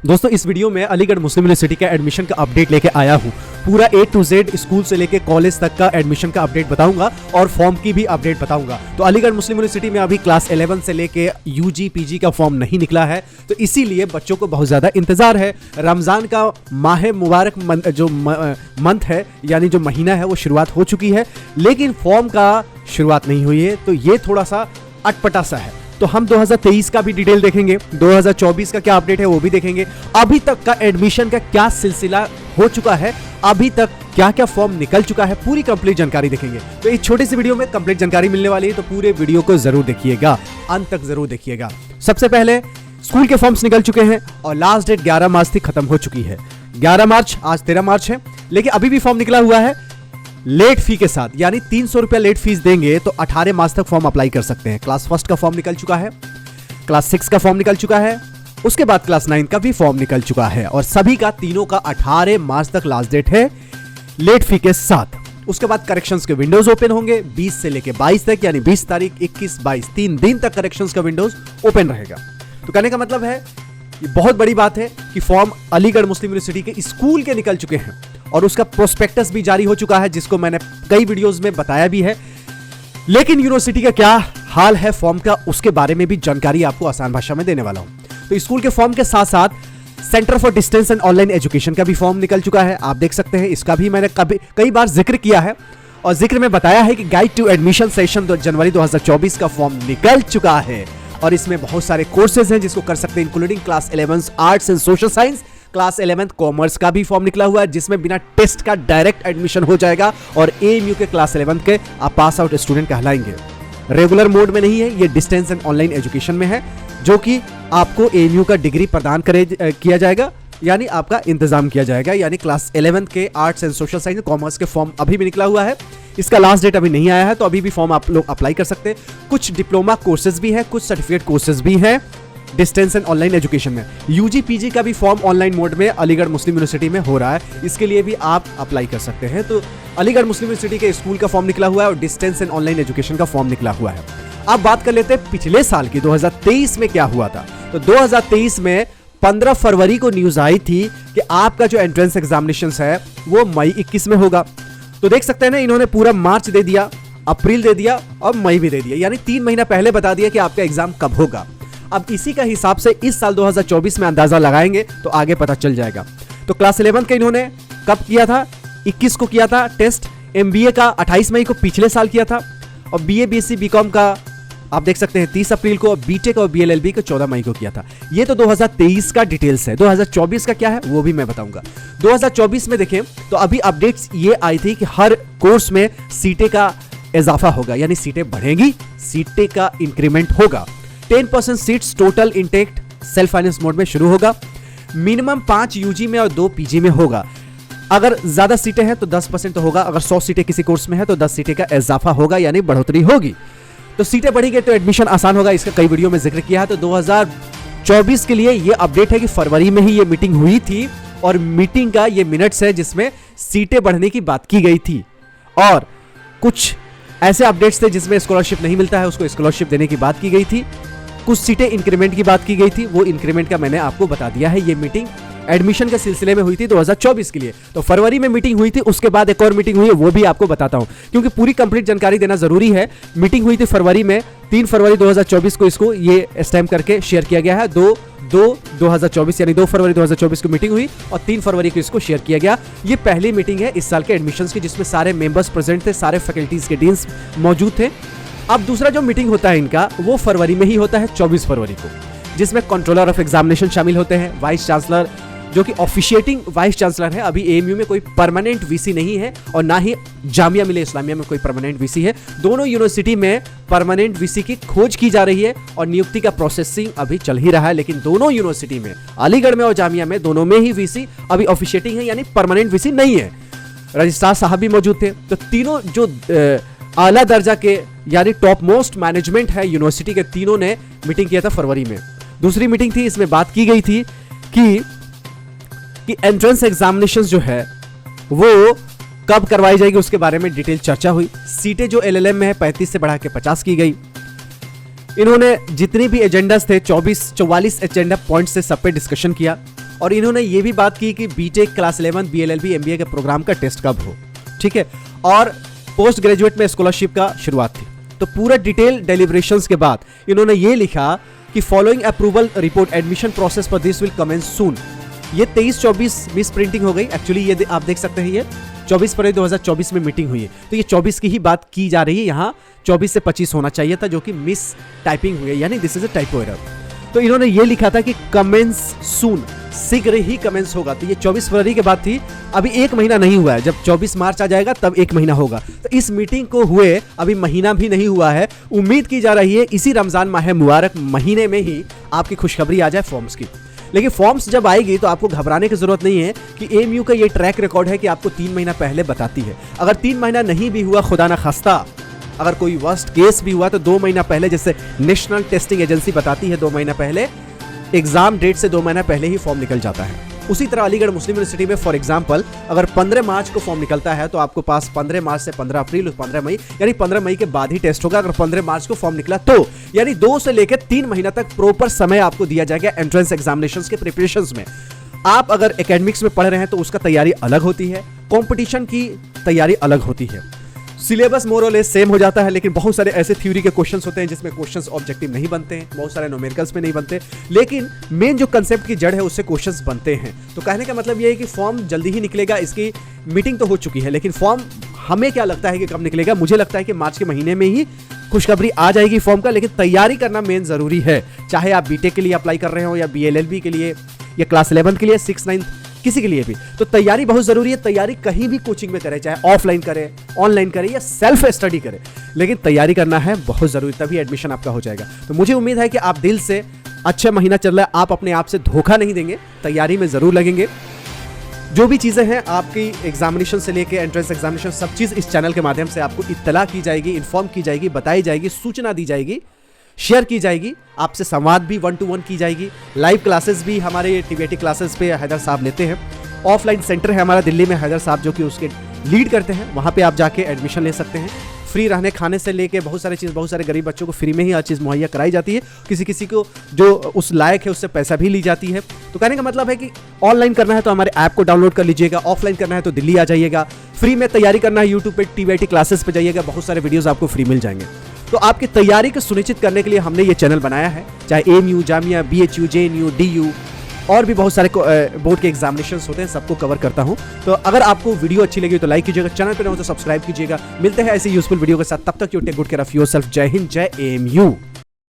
दोस्तों इस वीडियो में अलीगढ़ मुस्लिम यूनिवर्सिटी का एडमिशन का अपडेट लेके आया हूँ। पूरा A to Z स्कूल से लेके कॉलेज तक का एडमिशन का अपडेट बताऊंगा और फॉर्म की भी अपडेट बताऊंगा। तो अलीगढ़ मुस्लिम यूनिवर्सिटी में अभी क्लास 11 से लेके UG PG का फॉर्म नहीं निकला है, तो इसीलिए बच्चों को बहुत ज़्यादा इंतजार है। रमज़ान का माह मुबारक जो मंथ है यानी जो महीना है वो शुरुआत हो चुकी है, लेकिन फॉर्म का शुरुआत नहीं हुई है, तो ये थोड़ा सा अटपटा सा है। तो हम 2023 का भी डिटेल देखेंगे, 2024 का क्या अपडेट है वो भी देखेंगे, अभी तक का एडमिशन का क्या सिलसिला हो चुका है, अभी तक क्या क्या फॉर्म निकल चुका है, पूरी कंप्लीट जानकारी देखेंगे। तो इस छोटी सी वीडियो में कंप्लीट जानकारी मिलने वाली है, तो पूरे वीडियो को जरूर देखिएगा, अंत तक जरूर देखिएगा। सबसे पहले स्कूल के फॉर्म्स निकल चुके हैं और लास्ट डेट 11 मार्च तक खत्म हो चुकी है। 11 मार्च, आज 13 मार्च है, लेकिन अभी भी फॉर्म निकला हुआ है लेट फी के साथ, यानी 300 रुपया लेट फीस देंगे तो 18 मार्च तक फॉर्म अप्लाई कर सकते हैं। क्लास फर्स्ट का फॉर्म निकल चुका है, क्लास 6 का फॉर्म निकल चुका है, उसके बाद क्लास 9 का भी फॉर्म निकल चुका है और सभी का तीनों का 18 मार्च तक लास्ट डेट है लेट फी के साथ। उसके बाद करेक्शंस के विंडोज ओपन होंगे 20 से लेके 22 तक, यानी 20 तारीख 21 22 3 दिन तक करेक्शंस का विंडोज ओपन रहेगा। तो कहने का मतलब है ये बहुत बड़ी बात है कि फॉर्म अलीगढ़ मुस्लिम यूनिवर्सिटी के स्कूल के निकल चुके हैं और उसका प्रोस्पेक्टस भी जारी हो चुका है, जिसको मैंने कई वीडियोस में बताया भी है। लेकिन यूनिवर्सिटी का क्या हाल है फॉर्म का, उसके बारे में भी जानकारी आपको आसान भाषा में देने वाला हूं। तो स्कूल के फॉर्म के साथ साथ centre for distance and online education का भी फॉर्म निकल चुका है, आप देख सकते हैं। इसका भी मैंने कई बार जिक्र किया है और जिक्र में बताया है कि गाइड टू एडमिशन सेशन जनवरी 2024 का फॉर्म निकल चुका है और इसमें बहुत सारे कोर्सेज हैं जिसको कर सकते हैं, including class 11 arts and social science, class 11 commerce का भी फॉर्म निकला हुआ है, जिसमें बिना टेस्ट का डायरेक्ट एडमिशन हो जाएगा और AMU के क्लास 11 के आप पास आउट स्टूडेंट कहलाएंगे। रेगुलर मोड में नहीं है, ये डिस्टेंस एंड ऑनलाइन एजुकेशन में है, जो कि आपको AMU का डिग्री प्रदान किया जाएगा, यानी आपका इंतजाम किया जाएगा। यानी क्लास 11 के arts and social science commerce के फॉर्म अभी भी निकला हुआ है, इसका लास्ट डेट अभी नहीं आया है, तो अभी भी फॉर्म आप लोग अप्लाई कर सकते हैं। कुछ डिप्लोमा कोर्सेज भी हैं, कुछ सर्टिफिकेट कोर्सेज भी हैं डिस्टेंस एंड ऑनलाइन एजुकेशन में। UG PG का भी फॉर्म ऑनलाइन मोड में अलीगढ़ मुस्लिम यूनिवर्सिटी में हो रहा है, इसके लिए भी आप अप्लाई कर सकते हैं। तो अलीगढ़ मुस्लिम यूनिवर्सिटी के स्कूल का फॉर्म निकला हुआ है और डिस्टेंस एंड ऑनलाइन एजुकेशन का फॉर्म निकला हुआ है। अब बात कर लेते हैं पिछले साल की, 2023 में क्या हुआ था। तो 2023 में 15 फरवरी को न्यूज आई थी कि आपका जो एंट्रेंस एग्जामिनेशन है वो मई 21 में होगा। तो देख सकते हैं ना, इन्होंने पूरा मार्च दे दिया, अप्रैल दे दिया और मई भी दे दिया, यानी 3 महीना पहले बता दिया कि आपका एग्जाम कब होगा। अब इसी का हिसाब से इस साल 2024 में अंदाजा लगाएंगे तो आगे पता चल जाएगा। तो क्लास 11 का इन्होंने कब किया था, 21 को किया था टेस्ट, MBA का 28 मई को पिछले साल किया था और BA BSc BCom का आप देख सकते हैं 30 अप्रैल को, और BTech और BLLB को 14 मई को किया था। ये तो 2023 का डिटेल्स है। 2024 का क्या है वो भी मैं बताऊंगा। 2024 में देखें तो अभी अपडेट्स ये आई थी कि हर कोर्स में सीटें का इजाफा होगा, यानी सीटें बढ़ेंगी, सीटें का इंक्रीमेंट होगा। 10% seats total intake self finance mode में शुरू होगा। मिनिमम 5 UG में और 2 PG में होगा। अगर ज्यादा सीटें हैं तो 10% तो होगा, अगर 100 सीटें किसी कोर्स में है तो 10 सीटें का इजाफा होगा, यानी बढ़ोतरी होगी। तो सीटें बढ़ेंगी तो एडमिशन आसान होगा, इसका कई वीडियो में जिक्र किया है। तो 2024 के लिए ये अपडेट है कि फरवरी में ही ये मीटिंग हुई थी और मीटिंग का ये मिनट्स है जिसमें सीटें बढ़ने की बात की गई थी और कुछ ऐसे अपडेट्स थे जिसमें स्कॉलरशिप नहीं मिलता है, उसको स्कॉलरशिप देने की बात की गई थी। कुछ सीटें इंक्रीमेंट की बात की गई थी, वो इंक्रीमेंट का मैंने आपको बता दिया है। ये मीटिंग एडमिशन के सिलसिले में हुई थी 2024 के लिए। तो फरवरी में मीटिंग हुई थी, उसके बाद एक और मीटिंग हुई है, वो भी आपको बताता हूं क्योंकि पूरी कंप्लीट जानकारी देना जरूरी है। मीटिंग हुई थी फरवरी में, 3 फरवरी 2024 को इसको ये स्टैम्प करके शेयर किया गया है। 2/2/2024 यानी 2 फरवरी 2024 को मीटिंग हुई और 3 फरवरी को इसको शेयर किया गया। ये पहली मीटिंग है इस साल के एडमिशंस की, जिसमें सारे मेंबर्स प्रेजेंट थे, सारे फैकल्टीज के डीन्स मौजूद थे। अब दूसरा जो मीटिंग होता है इनका वो फरवरी में ही होता है, 24 फरवरी को, जिसमें कंट्रोलर ऑफ एग्जामिनेशन शामिल होते हैं, वाइस चांसलर जो कि ऑफिशिएटिंग वाइस चांसलर है। अभी AMU में कोई परमानेंट VC नहीं है और ना ही जामिया मिलिया इस्लामिया में कोई परमानेंट VC है। दोनों यूनिवर्सिटी में परमानेंट VC की खोज की जा रही है और नियुक्ति का प्रोसेसिंग अभी चल ही रहा है, लेकिन दोनों यूनिवर्सिटी में, अलीगढ़ में और जामिया में, दोनों में ही VC अभी ऑफिशिएटिंग है, यानी परमानेंट VC नहीं है। रजिस्ट्रार साहब भी मौजूद थे। तो तीनों जो आला दर्जा के यानी टॉप मोस्ट मैनेजमेंट है यूनिवर्सिटी के, तीनों ने मीटिंग किया था फरवरी में। दूसरी मीटिंग थी, इसमें बात की गई थी कि एंट्रेंस एग्जामिनेशंस जो है वो कब करवाई जाएगी, उसके बारे में डिटेल चर्चा हुई। सीटें जो LLM में है 35 से बढ़ा के 50 की गई। इन्होंने जितनी भी एजेंडास थे 44 एजेंडा पॉइंट से सब पे डिस्कशन किया और इन्होंने ये भी बात की कि बीटेक, क्लास 11, बीएलएलबी, एमबीए के प्रोग्राम का टेस्ट कब हो, ठीक है, और पोस्ट ग्रेजुएट में स्कॉलरशिप का शुरुआत थी। तो पूरा डिटेल डेलिब्रेशंस के बाद इन्होंने ये लिखा कि following approval report admission process for this will commence soon. ये 23-24 मिस प्रिंटिंग हो गई एक्चुअली, ये आप देख सकते हैं, ये 24 फरवरी 2024 में मीटिंग हुई है, तो ये 24 की ही बात की जा रही है, यहाँ 24 से 25 होना चाहिए था, जो कि मिस टाइपिंग हुई है, यानी this is a typo error. तो इन्होंने ये लिखा था कि कमेंस सून, शीघ्र ही कमेंस होगा, तो ये 24 फरवरी के बाद थी, अभी 1 महीना नहीं हुआ है, जब 24 मार्च आ जाएगा तब 1 महीना होगा। तो इस मीटिंग को हुए अभी महीना भी नहीं हुआ है, उम्मीद की जा रही है इसी रमजान माह मुबारक महीने में ही आपकी खुशखबरी आ जाए फॉर्म्स की। लेकिन फॉर्म्स जब आएगी तो आपको घबराने की जरूरत नहीं है कि एएमयू का ये ट्रैक रिकॉर्ड है कि आपको 3 महीना पहले बताती है। अगर 3 महीना नहीं भी हुआ, खुदा ना खास्ता अगर कोई वर्स्ट केस भी हुआ, तो 2 महीना पहले, जैसे नेशनल टेस्टिंग एजेंसी बताती है 2 महीना पहले, एग्जाम डेट से 2 महीना पहले ही फॉर्म निकल जाता है। उसी तरह अलीगढ़ मुस्लिम यूनिवर्सिटी में फॉर एग्जांपल अगर 15 मार्च को फॉर्म निकलता है तो आपको पास 15 मार्च से 15 अप्रैल 15 मई, यानी 15 मई के बाद ही टेस्ट होगा। अगर 15 मार्च को फॉर्म निकला तो यानी 2 से लेकर 3 महीना तक प्रॉपर समय आपको दिया जाएगा एंट्रेंस एग्जामिनेशंस के प्रिपरेशंस में। आप अगर एकेडमिक्स में पढ़ रहे हैं तो उसका तैयारी अलग होती है, कंपटीशन की तैयारी अलग होती है। सिलेबस मोर और लेस सेम हो जाता है, लेकिन बहुत सारे ऐसे थ्योरी के क्वेश्चंस होते हैं जिसमें क्वेश्चंस ऑब्जेक्टिव नहीं बनते हैं, बहुत सारे न्यूमेरिकल्स में नहीं बनते, लेकिन मेन जो कंसेप्ट की जड़ है उससे क्वेश्चंस बनते हैं। तो कहने का मतलब ये है कि फॉर्म जल्दी ही निकलेगा, इसकी मीटिंग तो हो चुकी है, लेकिन फॉर्म हमें क्या लगता है कि कब निकलेगा? मुझे लगता है कि मार्च के महीने में ही खुशखबरी आ जाएगी फॉर्म का, लेकिन तैयारी करना मेन जरूरी है। चाहे आप बीटेक के लिए अप्लाई कर रहे हो या बीएलएलबी के लिए या क्लास 11 के लिए, 6, 9 किसी के लिए भी, तो तैयारी बहुत जरूरी है। तैयारी कहीं भी कोचिंग में करें, चाहे ऑफलाइन करें, ऑनलाइन करें या सेल्फ स्टडी करें, लेकिन तैयारी करना है बहुत जरूरी, तभी एडमिशन आपका हो जाएगा। तो मुझे उम्मीद है कि आप दिल से, अच्छा महीना चल रहा है, आप अपने आप से धोखा नहीं देंगे, तैयारी में जरूर लगेंगे। जो भी चीजें हैं आपकी एग्जामिनेशन से लेके एंट्रेंस एग्जामिनेशन, सब चीज इस चैनल के माध्यम से आपको इत्तला की जाएगी, इन्फॉर्म की जाएगी, बताई जाएगी, सूचना दी जाएगी, शेयर की जाएगी, आपसे संवाद भी 1-to-1 की जाएगी। लाइव क्लासेस भी हमारे टीवीटी क्लासेस पे हैदर साहब लेते हैं। ऑफलाइन सेंटर है हमारा दिल्ली में, हैदर साहब जो कि उसके लीड करते हैं, वहाँ पे आप जाके एडमिशन ले सकते हैं। फ्री रहने खाने से लेके बहुत सारी चीज़, बहुत सारे गरीब बच्चों को फ्री में ही हर चीज़ मुहैया कराई जाती है। किसी किसी को जो उस लायक है उससे पैसा भी ली जाती है। तो कहने का मतलब है कि ऑनलाइन करना है तो हमारे ऐप को डाउनलोड कर लीजिएगा, ऑफलाइन करना है तो दिल्ली आ जाइएगा। फ्री में तैयारी करना है यूट्यूब पे टीवीटी क्लासेस पे जाइएगा, बहुत सारे वीडियोस आपको फ्री मिल जाएंगे। तो आपकी तैयारी को सुनिश्चित करने के लिए हमने ये चैनल बनाया है, चाहे AMU, Jamia, BHU, JNU, DU और भी बहुत सारे बोर्ड के एग्जामिनेशंस होते हैं, सबको कवर करता हूं। तो अगर आपको वीडियो अच्छी लगी तो लाइक कीजिएगा, चैनल पर हो तो सब्सक्राइब कीजिएगा। मिलते हैं ऐसे यूजफुल वीडियो के साथ, तब तक you take good care of yourself. जय हिंद, जय एएमयू।